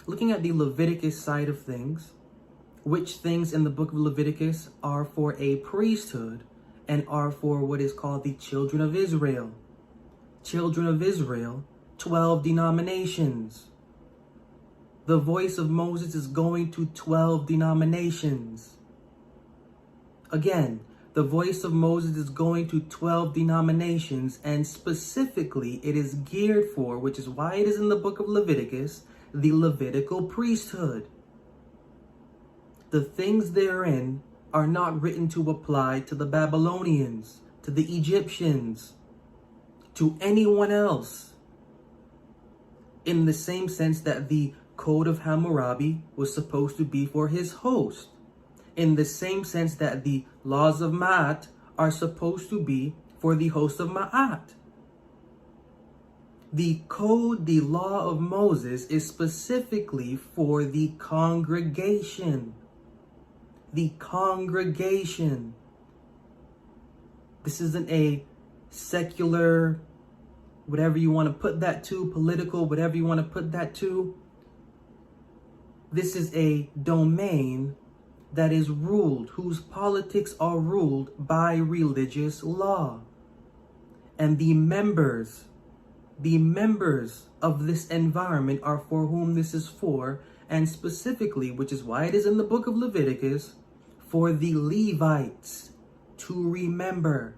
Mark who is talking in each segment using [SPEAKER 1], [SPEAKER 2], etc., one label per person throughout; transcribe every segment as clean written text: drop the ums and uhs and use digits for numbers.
[SPEAKER 1] looking at the Leviticus side of things, which things in the book of Leviticus are for a priesthood and are for what is called the children of Israel. Children of Israel, 12 denominations. The voice of Moses is going to 12 denominations. Again, the voice of Moses is going to 12 denominations, and specifically it is geared for, which is why it is in the book of Leviticus, the Levitical priesthood. The things therein are not written to apply to the Babylonians, to the Egyptians, to anyone else. In the same sense that the Code of Hammurabi was supposed to be for his host. In the same sense that the laws of Ma'at are supposed to be for the host of Ma'at. The code, the law of Moses, is specifically for the congregation. The congregation. This isn't a secular, whatever you want to put that to, political, whatever you want to put that to. This is a domain that is ruled, whose politics are ruled by religious law. And the members of this environment are for whom this is for, and specifically, which is why it is in the book of Leviticus, for the Levites to remember.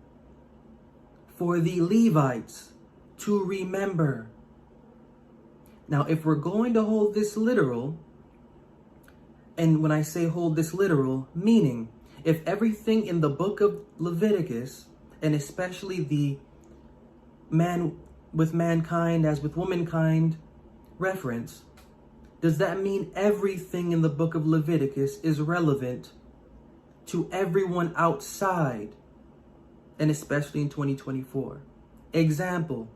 [SPEAKER 1] For the Levites to remember. Now, if we're going to hold this literal, and when I say hold this literal, meaning if everything in the book of Leviticus, and especially the man with mankind as with womankind reference, does that mean everything in the book of Leviticus is relevant to everyone outside, and especially in 2024? Example,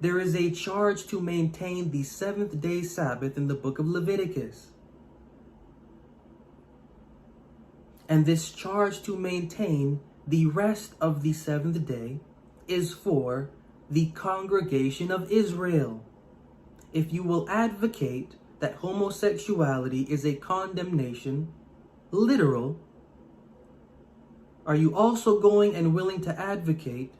[SPEAKER 1] there is a charge to maintain the seventh day Sabbath in the book of Leviticus. And this charge to maintain the rest of the seventh day is for the congregation of Israel. If you will advocate that homosexuality is a condemnation, literal, are you also going and willing to advocate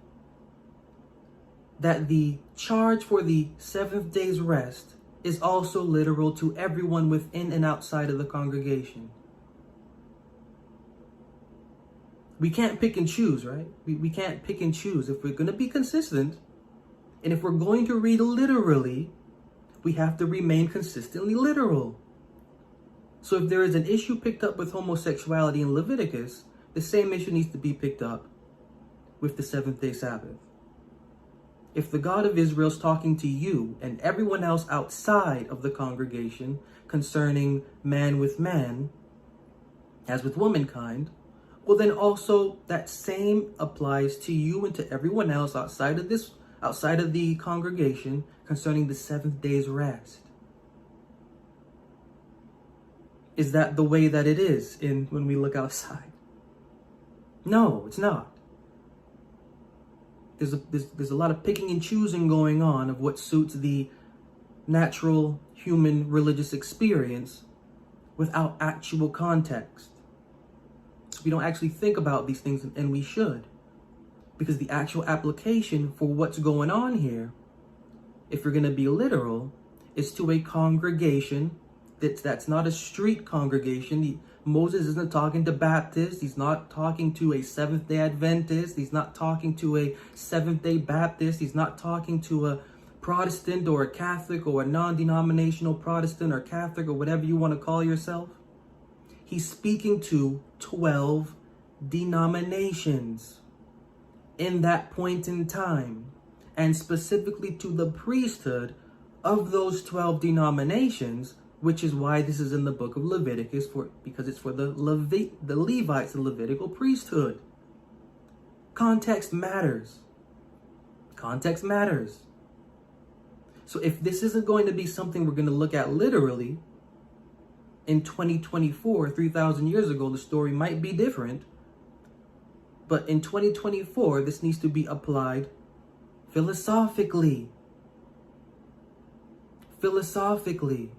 [SPEAKER 1] that the charge for the seventh day's rest is also literal to everyone within and outside of the congregation? We can't pick and choose, right? We can't pick and choose. If we're going to be consistent, and if we're going to read literally, we have to remain consistently literal. So if there is an issue picked up with homosexuality in Leviticus, the same issue needs to be picked up with the seventh day Sabbath. If the God of Israel is talking to you and everyone else outside of the congregation concerning man with man, as with womankind, well then also that same applies to you and to everyone else outside of the congregation concerning the seventh day's rest. Is that the way that it is when we look outside? No, it's not. There's a lot of picking and choosing going on of what suits the natural human religious experience without actual context. We don't actually think about these things, and we should. Because the actual application for what's going on here, if you're going to be literal, is to a congregation that's not a street congregation. Moses isn't talking to Baptists. He's not talking to a Seventh-day Adventist. He's not talking to a Seventh-day Baptist. He's not talking to a Protestant or a Catholic or a non-denominational Protestant or Catholic or whatever you want to call yourself. He's speaking to 12 denominations in that point in time, and specifically to the priesthood of those 12 denominations, which is why this is in the book of Leviticus, because it's for the Levites, the Levitical priesthood. Context matters. Context matters. So if this isn't going to be something we're going to look at literally, in 2024, 3,000 years ago, the story might be different. But in 2024, this needs to be applied philosophically. Philosophically.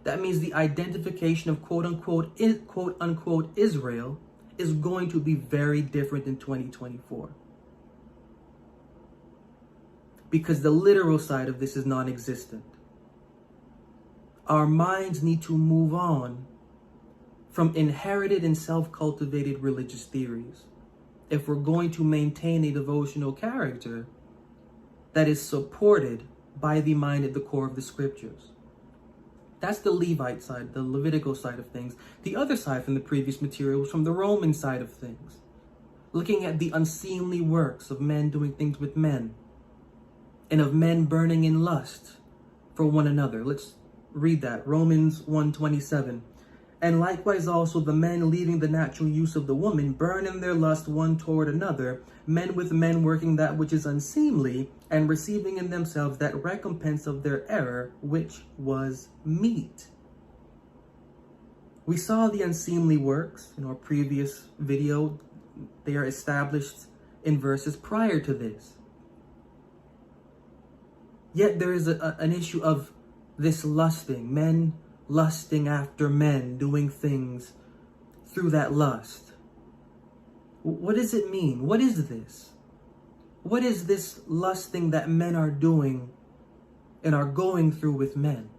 [SPEAKER 1] That means the identification of quote unquote Israel is going to be very different in 2024. Because the literal side of this is non-existent. Our minds need to move on from inherited and self-cultivated religious theories if we're going to maintain a devotional character that is supported by the mind at the core of the scriptures. That's the Levite side, the Levitical side of things. The other side from the previous material was from the Roman side of things, looking at the unseemly works of men doing things with men, and of men burning in lust for one another. Let's read that. Romans 1:27. And likewise also the men leaving the natural use of the woman burn in their lust one toward another, men with men working that which is unseemly, and receiving in themselves that recompense of their error, which was meat. We saw the unseemly works in our previous video. They are established in verses prior to this. Yet there is an issue of this lusting, men lusting after men, doing things through that lust. What does it mean? What is this? What is this lusting that men are doing and are going through with men?